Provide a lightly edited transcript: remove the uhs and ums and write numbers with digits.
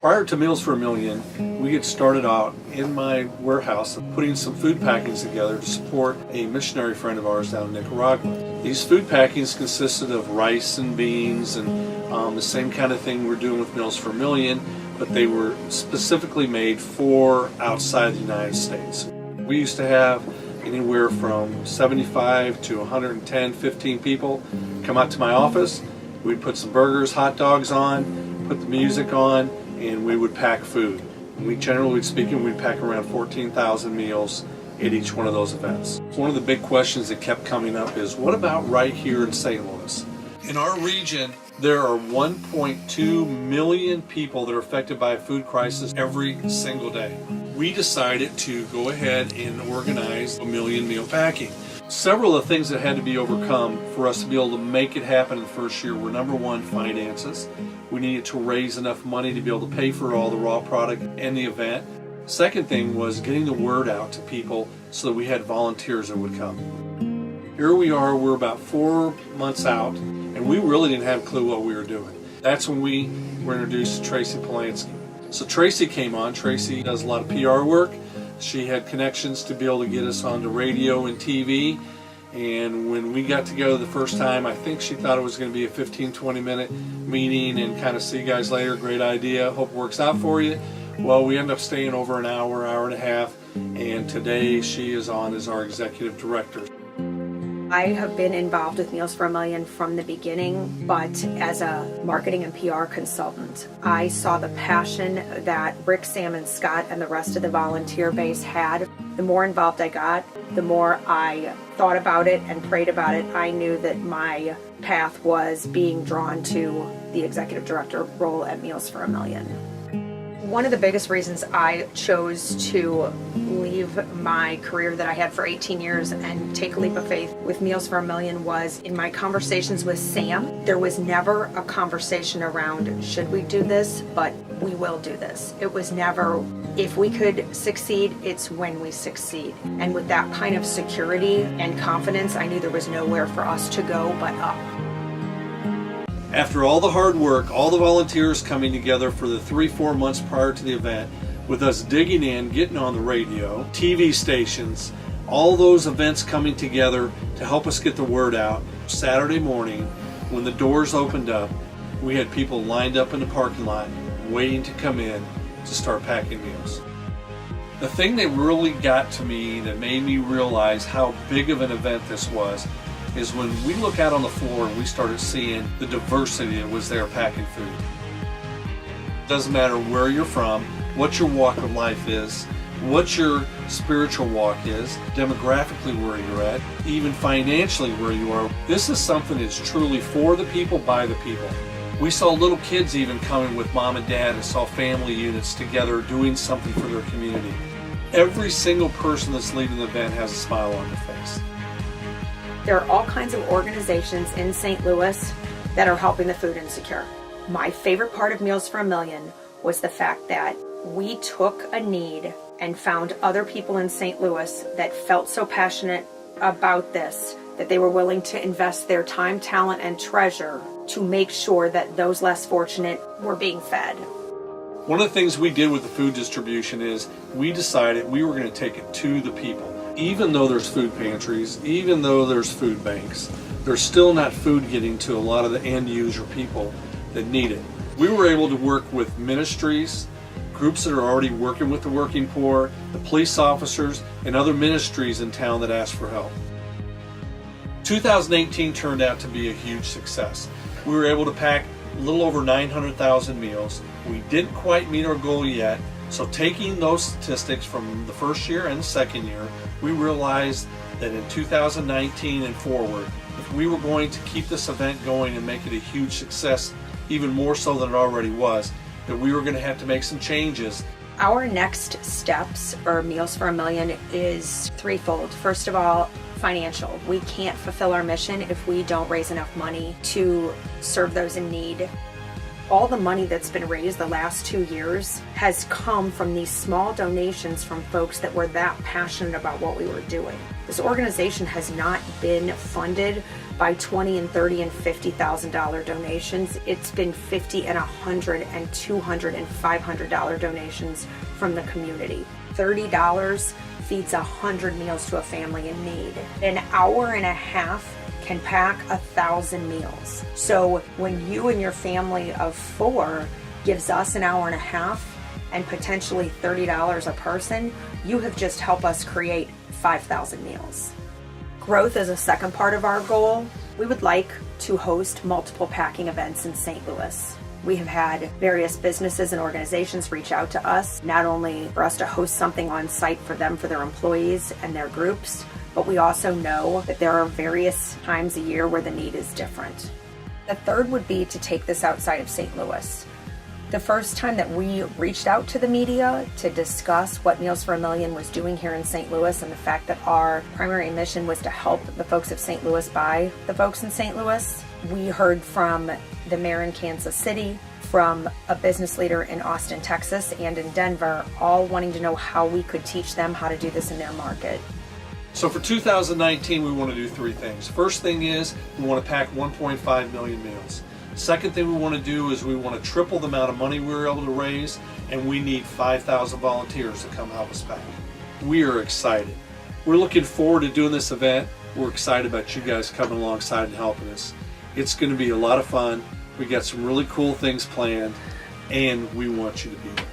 Prior to Meals for a Million, we had started out in my warehouse putting some food packings together to support a missionary friend of ours down in Nicaragua. These food packings consisted of rice and beans and the same kind of thing we're doing with Meals for a Million, but they were specifically made for outside the United States. We used to have anywhere from 75 to 110, 15 people come out to my office. We'd put some burgers, hot dogs on, put the music on, and we would pack food. We generally speaking, we'd pack around 14,000 meals at each one of those events. One of the big questions that kept coming up is, what about right here in St. Louis? In our region, there are 1.2 million people that are affected by a food crisis every single day. We decided to go ahead and organize a million meal packing. Several of the things that had to be overcome for us to be able to make it happen in the first year were, number one, finances. We needed to raise enough money to be able to pay for all the raw product and the event. Second thing was getting the word out to people so that we had volunteers that would come. Here we are, we're about 4 months out, and we really didn't have a clue what we were doing. That's when we were introduced to Tracy Polanski. So Tracy came on. Tracy does a lot of PR work. She had connections to be able to get us onto radio and TV. And when we got together the first time, I think she thought it was going to be a 15-20 minute meeting and kind of see you guys later, great idea, hope it works out for you. Well, we ended up staying over an hour, hour and a half, and today she is on as our executive director. I have been involved with Meals for a Million from the beginning, but as a marketing and PR consultant, I saw the passion that Rick, Sam, and Scott and the rest of the volunteer base had. The more involved I got, the more I thought about it and prayed about it. I knew that my path was being drawn to the executive director role at Meals for a Million. One of the biggest reasons I chose to leave my career that I had for 18 years and take a leap of faith with Meals for a Million was in my conversations with Sam. There was never a conversation around, should we do this, but we will do this. It was never, if we could succeed, it's when we succeed. And with that kind of security and confidence, I knew there was nowhere for us to go but up. After all the hard work, all the volunteers coming together for the 3-4 months prior to the event, with us digging in, getting on the radio, TV stations, all those events coming together to help us get the word out, Saturday morning, when the doors opened up, we had people lined up in the parking lot waiting to come in to start packing meals. The thing that really got to me, that made me realize how big of an event this was, is when we look out on the floor and we started seeing the diversity that was there packing food. Doesn't matter where you're from, what your walk of life is, what your spiritual walk is, demographically where you're at, even financially where you are. This is something that's truly for the people, by the people. We saw little kids even coming with mom and dad and saw family units together doing something for their community. Every single person that's leading the event has a smile on their face. There are all kinds of organizations in St. Louis that are helping the food insecure. My favorite part of Meals for a Million was the fact that we took a need and found other people in St. Louis that felt so passionate about this that they were willing to invest their time, talent, and treasure to make sure that those less fortunate were being fed. One of the things we did with the food distribution is we decided we were going to take it to the people. Even though there's food pantries, even though there's food banks, there's still not food getting to a lot of the end user people that need it. We were able to work with ministries, groups that are already working with the working poor, the police officers, and other ministries in town that ask for help. 2018 turned out to be a huge success. We were able to pack a little over 900,000 meals. We didn't quite meet our goal yet. So taking those statistics from the first year and the second year, we realized that in 2019 and forward, if we were going to keep this event going and make it a huge success, even more so than it already was, that we were going to have to make some changes. Our next steps for Meals for a Million is threefold. First of all, financial. We can't fulfill our mission if we don't raise enough money to serve those in need. All the money that's been raised the last 2 years has come from these small donations from folks that were that passionate about what we were doing. This organization has not been funded by $20 and $30 and $50,000 donations. It's been $50 and $100 and $200 and $500 donations from the community. $30 feeds 100 meals to a family in need. An hour and a half can pack 1,000 meals. So when you and your family of 4 gives us an hour and a half and potentially $30 a person, you have just helped us create 5,000 meals. Growth is a second part of our goal. We would like to host multiple packing events in St. Louis. We have had various businesses and organizations reach out to us, not only for us to host something on site for them, for their employees and their groups, but we also know that there are various times a year where the need is different. The third would be to take this outside of St. Louis. The first time that we reached out to the media to discuss what Meals for a Million was doing here in St. Louis and the fact that our primary mission was to help the folks of St. Louis by the folks in St. Louis, we heard from the mayor in Kansas City, from a business leader in Austin, Texas, and in Denver, all wanting to know how we could teach them how to do this in their market. So for 2019, we want to do 3 things. First thing is we want to pack 1.5 million meals. Second thing we want to do is we want to triple the amount of money we were able to raise, and we need 5,000 volunteers to come help us pack. We are excited. We're looking forward to doing this event. We're excited about you guys coming alongside and helping us. It's going to be a lot of fun. We got some really cool things planned, and we want you to be there.